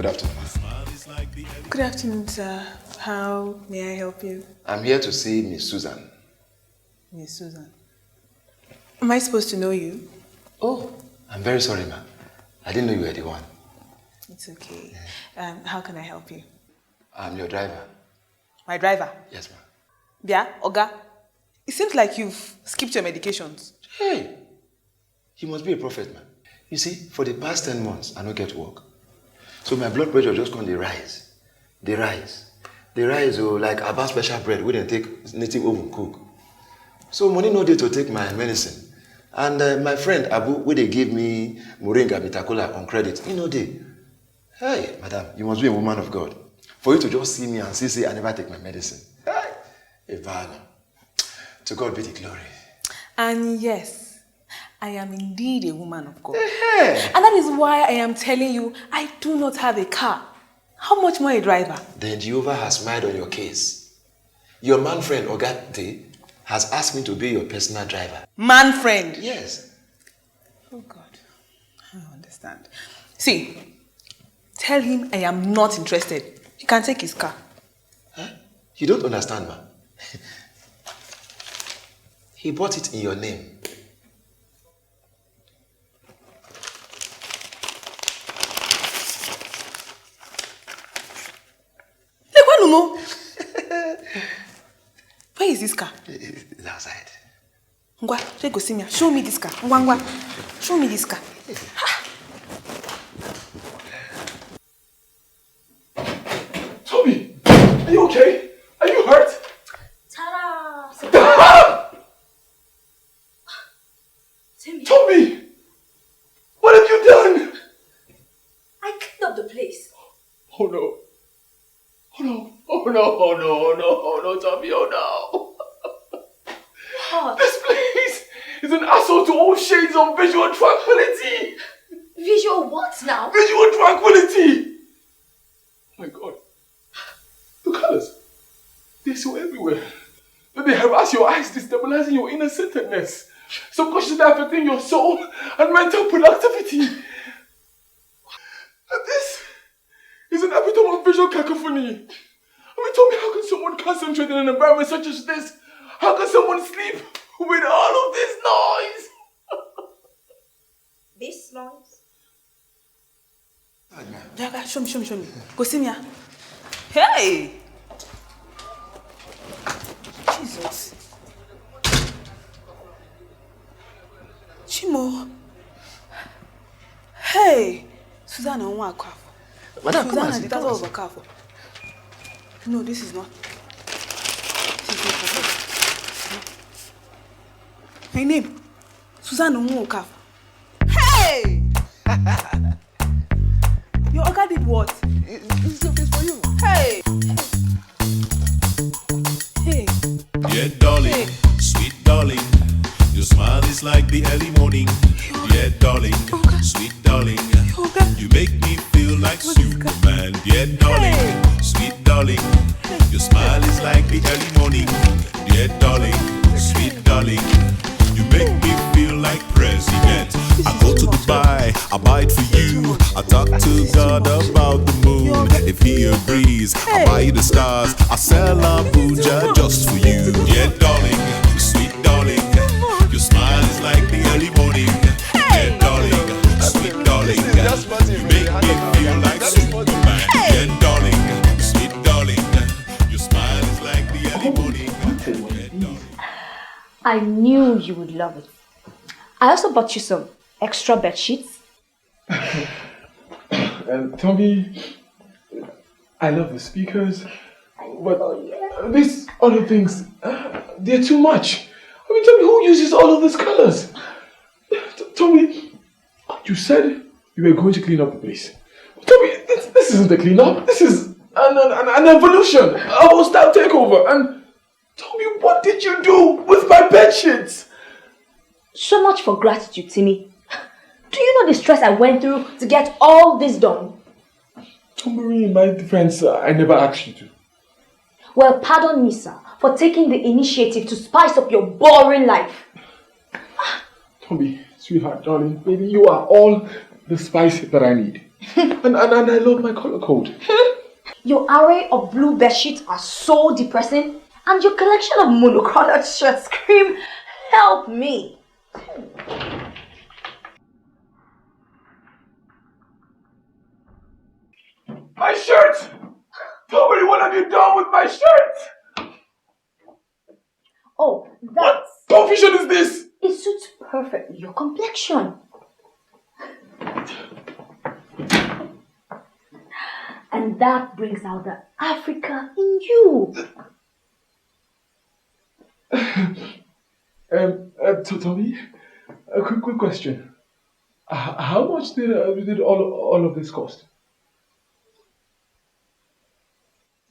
Good afternoon. Good afternoon, sir. How may I help you? I'm here to see Miss Susan. Miss Susan. Am I supposed to know you? Oh, I'm very sorry, ma'am. I didn't know you were the one. It's okay. How can I help you? I'm your driver. My driver? Yes, ma'am. Yeah, Oga. It seems like you've skipped your medications. Hey, you must be a prophet, man. You see, for the past 10 months, I don't get work. So my blood pressure just gone, they rise. They rise. They rise, like about special bread, we didn't take native oven cook. So money no day to take my medicine. And my friend Abu, where they give me Moringa Mitacola on credit, they. Hey, madam, you must be a woman of God. For you to just see me and say I never take my medicine. Hey, Ivana. To God be the glory. And yes, I am indeed a woman of God. Hey. And that is why I am telling you, I do not have a car. How much more a driver? Then Jehovah has smiled on your case. Your man friend, Ogate, has asked me to be your personal driver. Man friend? Yes. Oh God, I don't understand. See, tell him I am not interested. He can take his car. Huh? You don't understand, man. He bought it in your name. Where is this car? It's outside. Ngwa, go see me. Show me this car. Ngwa. Show me this car. Tommy, are you okay? Are you hurt? Ta-da! Timi. Tommy! What have you done? I cleaned up the place. Oh no. Oh no, Tommy, oh no. What? This place is an assault to all shades of visual tranquility. Visual what now? Visual tranquility. Oh my God. The colors. They're so everywhere. They harass your eyes, destabilizing your inner centeredness, subconsciously affecting your soul and mental productivity. And this is an epitome of visual cacophony. Tell me, how can someone concentrate in an environment such as this? How can someone sleep with all of this noise? This noise? Jaga, show me. Go see me. Hey! Jesus. Chimo. Hey! Susanna, on one calf. Madam, Susanna, the title of a calf. No, this is not. This is not. My name? Susanna Nwokaf. Hey! Your Oga did what? It's okay for you. Hey! Hey! Yeah, darling, Hey. Sweet darling, your smile is like the early morning. Yeah, darling, sweet darling, you make me feel like Superman. Yeah, darling, sweet darling, your smile is like the early morning. Yeah, darling, sweet darling, you make me feel like president. I go to Dubai, I buy it for you. I talk to God about the moon. If he agrees, I buy the stars. I sell Abuja just for you. Yeah, darling, sweet darling, your smile is like the early morning. Yeah, darling, sweet darling, you make me feel like Superman. Yeah, darling, sweet darling, your smile is like the early morning. Yeah, darling. I knew you would love it. I also bought you some extra bed sheets. And Tommy, I love the speakers, but these other things, they're too much. Tell me, who uses all of these colors? Tommy, you said you were going to clean up the place. Tommy, this isn't a cleanup. This is an evolution, a hostile takeover. And Tommy, what did you do with my bed sheets? So much for gratitude, Timi. Do you know the stress I went through to get all this done? Tommy, in my defense, I never asked you to. Well, pardon me, sir, for taking the initiative to spice up your boring life. Tommy, sweetheart, darling, baby, you are all the spice that I need. and I love my color code. Your array of blue bedsheets are so depressing, and your collection of monocolored shirts scream, help me. My shirt! Tommy, what have you done with my shirt? Oh, What confusion is this? it suits perfectly your complexion. And that brings out the Africa in you. Tommy, a quick question. How much did all of this cost?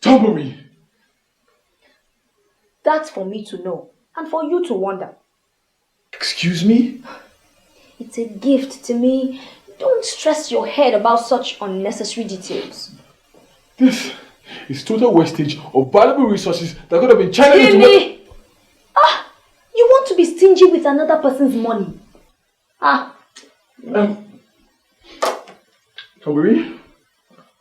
Tommy! That's for me to know and for you to wonder. Excuse me? It's a gift to me. Don't stress your head about such unnecessary details. This is total wastage of valuable resources that could have been channeled into... Timi! You want to be stingy with another person's money? Tommy,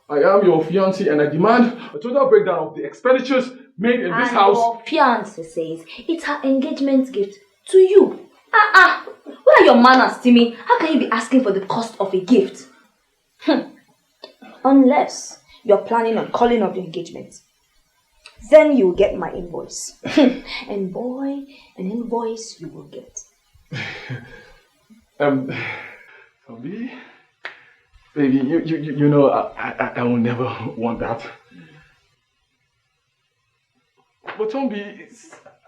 I am your fiancé and I demand a total breakdown of the expenditures made in this house. Your fiancé says it's her engagement gift to you. Where are your manners, Timi? How can you be asking for the cost of a gift? Unless you're planning on calling off the engagement. Then you'll get my invoice. And boy, an invoice you will get. Tommy, baby, you know I will never want that. But Tommy,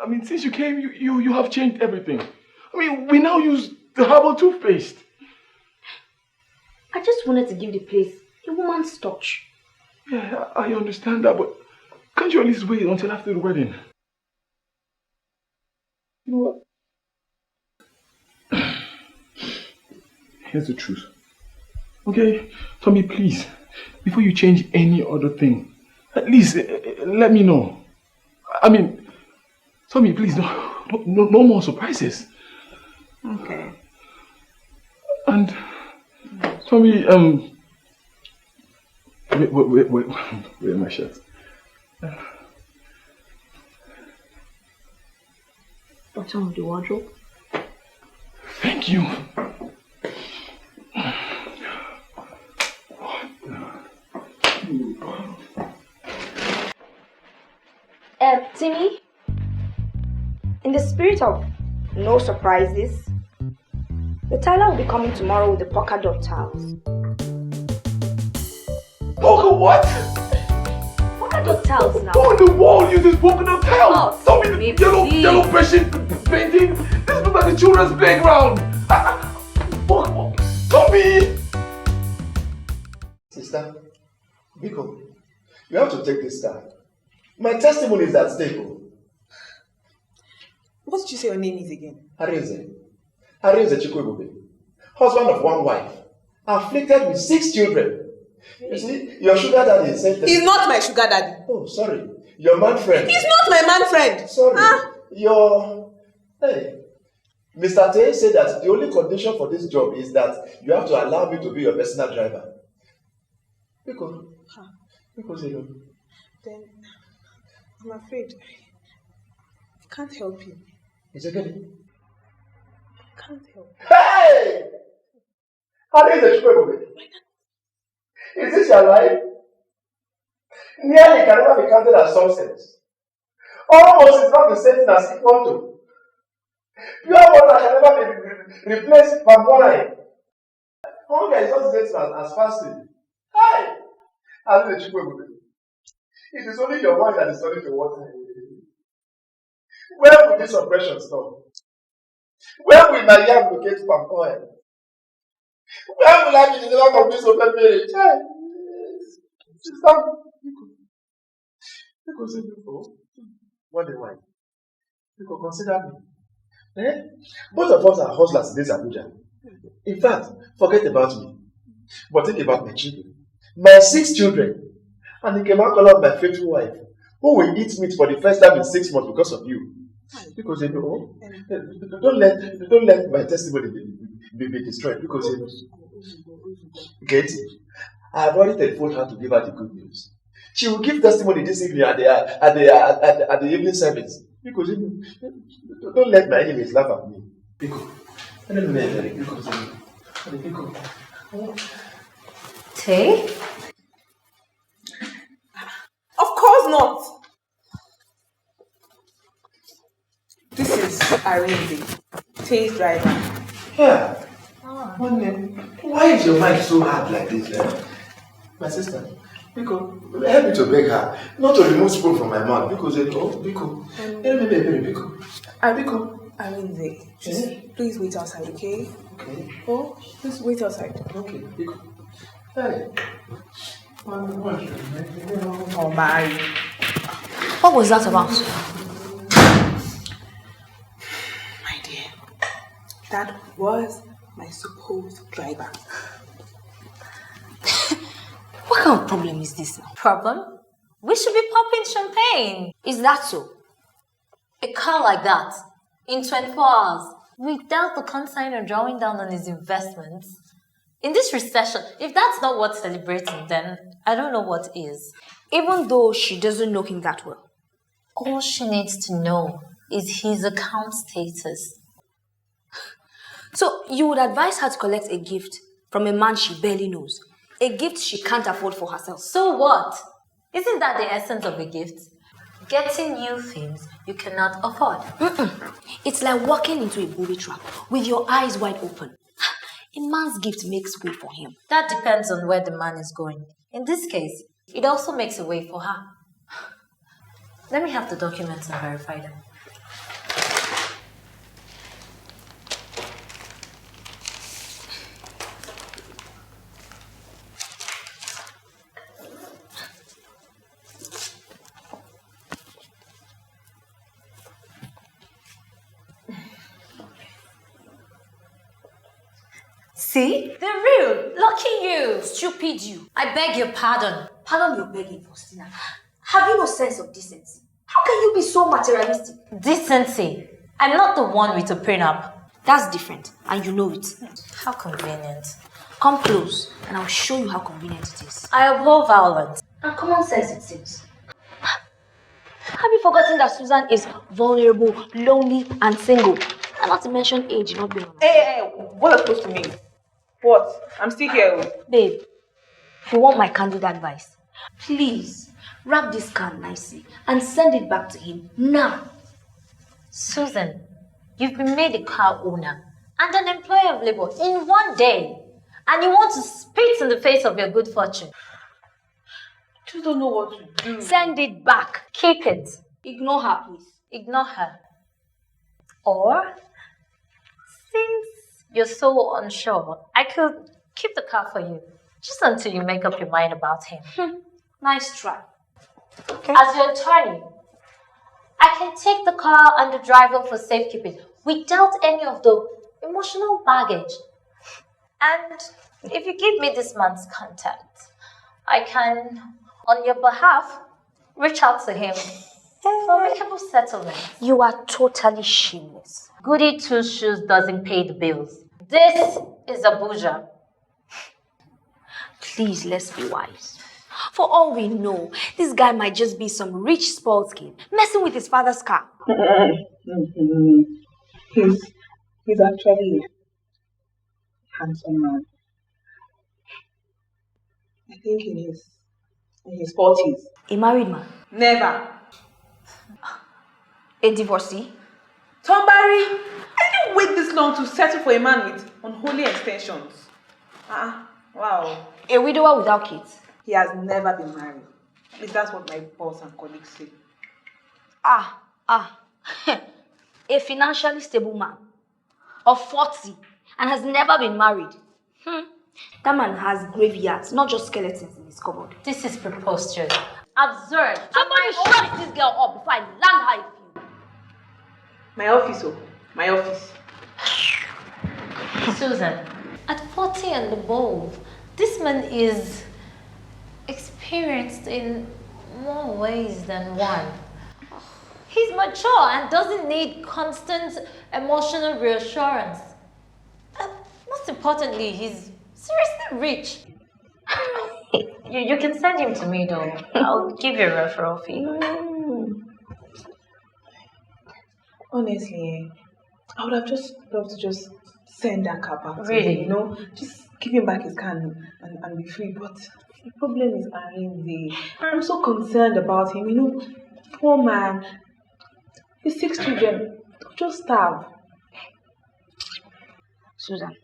I mean, since you came, you have changed everything. I mean, we now use the herbal toothpaste. I just wanted to give the place a woman's touch. Yeah, I understand that, but can't you at least wait until after the wedding? You know what? Here's the truth. Okay, Tommy, please, before you change any other thing, at least let me know. I mean, Tommy, please, no more surprises. Okay. And Tommy, wait, my shirt. Bottom of the wardrobe. Thank you. Timi, in the spirit of no surprises, the tailor will be coming tomorrow with the polka dot tiles. Polka what? Polka dot tiles now. Who on the wall uses polka dot tiles? Oh, Tommy, the yellow brushing painting. This looks like a children's playground. Tommy! Sister, Biko, you have to take this stand. My testimony is at stake. What did you say your name is again? Arinze Chikwebube, husband of one wife, afflicted with 6 children. You see, your sugar daddy said that... He's not my sugar daddy. Oh, sorry. Your man friend. He's not my man friend. Sorry. Hey. Mr. Tay said that the only condition for this job is that you have to allow me to be your personal driver. Because Then, I'm afraid I can't help you. it's okay. Can't help. Hey! How is the Chikwebube? Is this your life? Nearly can never be counted as success. Almost is not the same thing as equal to. Pure water can never be replaced by wine. Hunger is not the same as fasting. Hey! How is the Chikwebube? It is only your mind that is turning to water. Where will this oppression stop? Where will my yam locate palm oil? Where will I be delivered from this open marriage? Sister, because you what the wine? You can consider me. Both of us are hustlers in this Abuja. In fact, forget about me. But think about my children. My 6 children. And the Kemakala of my faithful wife, who will eat meat for the first time in 6 months because of you. Because you know, don't let my testimony be destroyed. Because you know, get it? I have already telephoned her to give her the good news. She will give testimony this evening at the evening service. Because don't let my enemies laugh at me. Because Tay? Of course not. This is Arinze, Tay's driver. yeah. Why is your mind so hard like this? My sister, because help me to beg her not to remove spoon from my mouth because Arinze, just please wait outside, okay? Okay. Oh, please wait outside. Okay, because hey. Oh my. What was that about? My dear, that was my supposed driver. What kind of problem is this now? Problem? We should be popping champagne. Is that so? A car like that, in 24 hours, without the consignor drawing down on his investments. In this recession, if that's not worth celebrating, then I don't know what is. Even though she doesn't know him that well. All she needs to know is his account status. So you would advise her to collect a gift from a man she barely knows. A gift she can't afford for herself. So what? Isn't that the essence of a gift? Getting new things you cannot afford. It's like walking into a booby trap with your eyes wide open. A man's gift makes way for him. That depends on where the man is going. In this case, it also makes a way for her. Let me have the documents and verify them. See? They're real. Lucky you. Stupid you. I beg your pardon. Pardon your begging, Faustina. Have you no sense of decency? How can you be so materialistic? Decency. I'm not the one with a prenup. That's different, and you know it. How convenient. Come close, and I'll show you how convenient it is. I abhor violence. And common sense, it seems. Have you forgotten that Susan is vulnerable, lonely, and single? And not to mention age, not being on. Hey, what are you supposed to mean? What? I'm still here. Babe, if you want my candid advice, please wrap this card nicely and send it back to him now. Susan, you've been made a car owner and an employer of labor in one day. And you want to spit in the face of your good fortune. I just don't know what to do. Send it back. Keep it. Ignore her, please. Ignore her. Or, since you're so unsure, I could keep the car for you. Just until you make up your mind about him. Nice try. Okay. As your attorney, I can take the car and the driver for safekeeping without any of the emotional baggage. And if you give me this man's contact, I can, on your behalf, reach out to him for amicable settlement. You are totally shameless. Goody two shoes doesn't pay the bills. This is Abuja. Please, let's be wise. For all we know, this guy might just be some rich spoiled kid messing with his father's car. He's actually a handsome man. I think in his 40s. A married man. Never. A divorcee. Tombari, I didn't wait this long to settle for a man with unholy extensions. Wow. A widower without kids. He has never been married. At least that's what my boss and colleagues say. A financially stable man of 40 and has never been married. That man has graveyards, not just skeletons in his cupboard. This is preposterous. Absurd. Somebody shut this girl up before I land her a few. My office, my office. Susan, at 40 and above, this man is experienced in more ways than one. He's mature and doesn't need constant emotional reassurance. Most importantly, he's seriously rich. You can send him to me though. I'll give you a referral fee. Honestly, I would have just loved to just send that car back to Really? him, you know? Just give him back his car and be free. But the problem is Arinze. I'm so concerned about him, you know? Poor man. His 6 children just starve. Susan,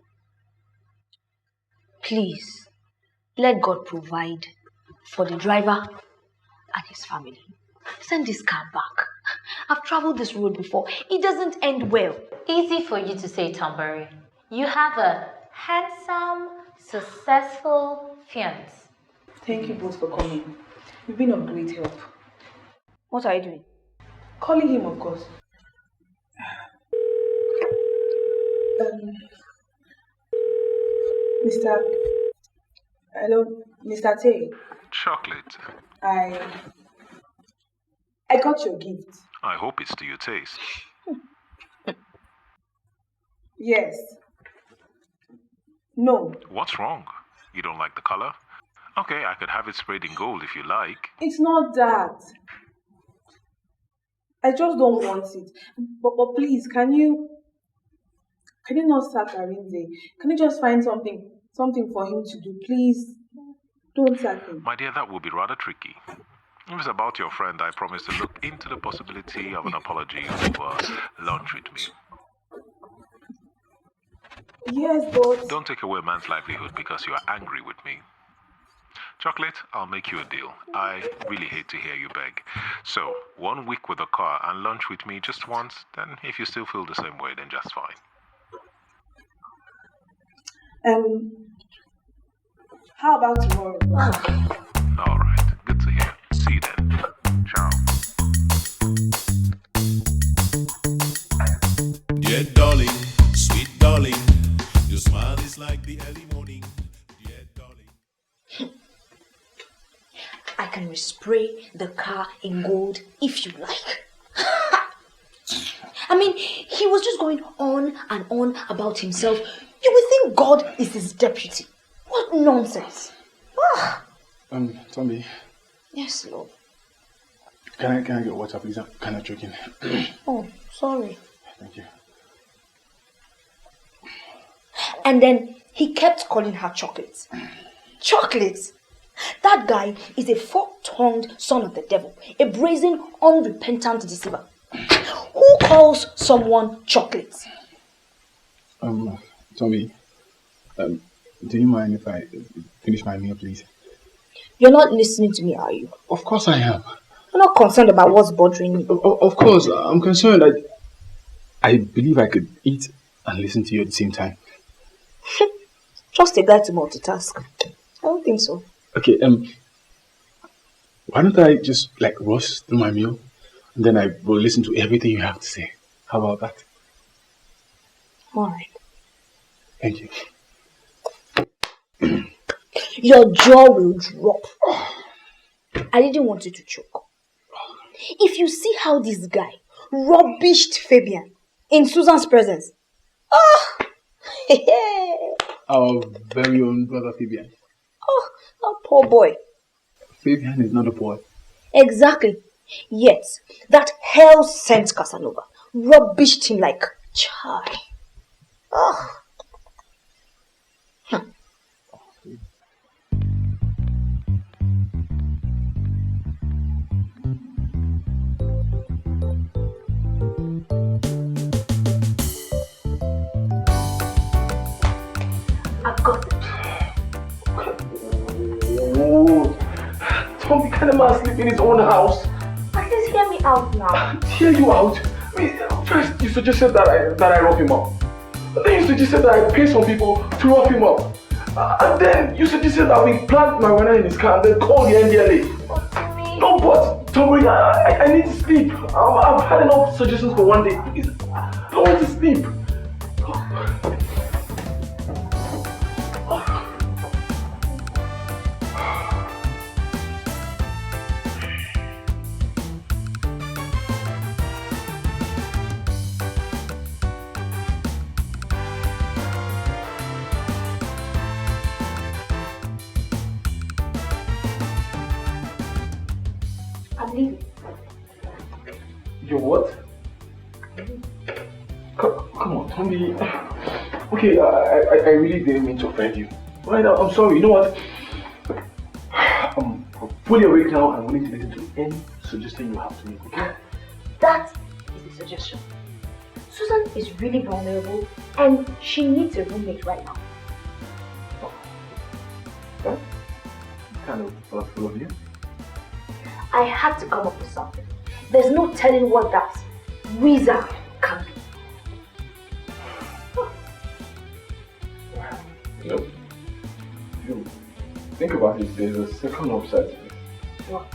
please let God provide for the driver and his family. Send this car back. I've traveled this road before. It doesn't end well. Easy for you to say, Tambari. You have a handsome, successful fiance. Thank you both for coming. You've been of great help. What are you doing? Calling him, of course. Mr. Hello, Mr. Tay. Chocolate. I got your gift. I hope it's to your taste. Yes. No, What's wrong? You don't like the color? Okay, I could have it sprayed in gold if you like. it's not that. I just don't want it. But please, can you not sack Arinze? Can you just find something for him to do? Please, don't sack him. My dear, that would be rather tricky. If it's about your friend, I promise to look into the possibility of an apology for lunch with me. Yes, but Don't take away a man's livelihood because you are angry with me. Chocolate, I'll make you a deal. I really hate to hear you beg. So, 1 week with the car and lunch with me just once, then if you still feel the same way, then just fine. how about tomorrow? Alright, good to hear. See you then. Ciao. Dear darling, sweet darling, your smile is like the early morning. Dear darling. I can respray the car in gold if you like. I mean, he was just going on and on about himself. You would think God is his deputy. What nonsense. Ah. Tommy, Yes, Lord. can I get water, please? I'm kind of choking. Oh, sorry. Thank you. And then he kept calling her chocolate. Chocolate? That guy is a fork-tongued son of the devil, a brazen, unrepentant deceiver. Who calls someone chocolate? Tommy, do you mind if I finish my meal, please? You're not listening to me, are you? Of course I am. You're not concerned about what's bothering me. Of course, I'm concerned. I believe I could eat and listen to you at the same time. Just a guy to multitask. I don't think so. Okay, why don't I just rush through my meal and then I will listen to everything you have to say. How about that? All right. Thank you. Your jaw will drop. I didn't want you to choke. If you see how this guy rubbished Fabian in Susan's presence. Oh, Our very own brother Fabian. oh, that poor boy. Fabian is not a boy. Exactly. Yet, that hell-sent Casanova rubbished him like chai. Oh. I've got it. Oh, Tommy, can a man sleep in his own house? At least hear me out now. Hear you out. First, you suggested that I rough him up. Then you suggested that I pay some people to rough him up. And then you suggested that we plant marijuana in his car and then call the NDLA. But Timi... No, but Tommy, I need to sleep. I've had enough suggestions for one day. Please, I want to sleep. Your what? Come on, don't be... Okay, I really didn't mean to offend you. Right now, I'm sorry. You know what? I'm fully awake now. I'm willing to listen to any suggestion you have to make, okay? That is the suggestion. Susan is really vulnerable and she needs a roommate right now. That's kind of thoughtful of you. I had to come up with something. There's no telling what that wizard can be. You know, if you think about it, there's a second upside to this. What?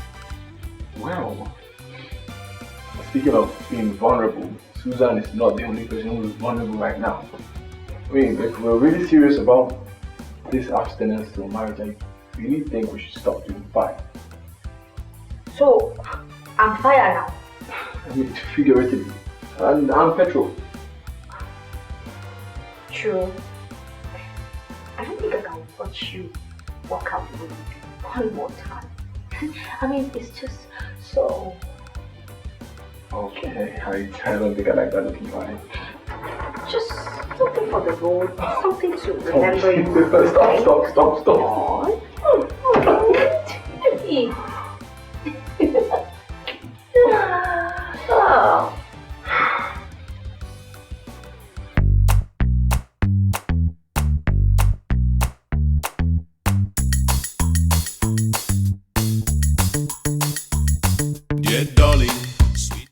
Wow. Speaking of being vulnerable, Susan is not the only person who is vulnerable right now. I mean, if we're really serious about this abstinence to marriage, I really think we should stop doing fire. So, I'm fire now. I mean, figuratively. And I'm petrol. True. I don't think I can watch you walk out the room one more time. I mean, it's just so... Okay, I don't think I like that looking at it. Just something for the road, something to remember you. Stop. Oh. Dear darling,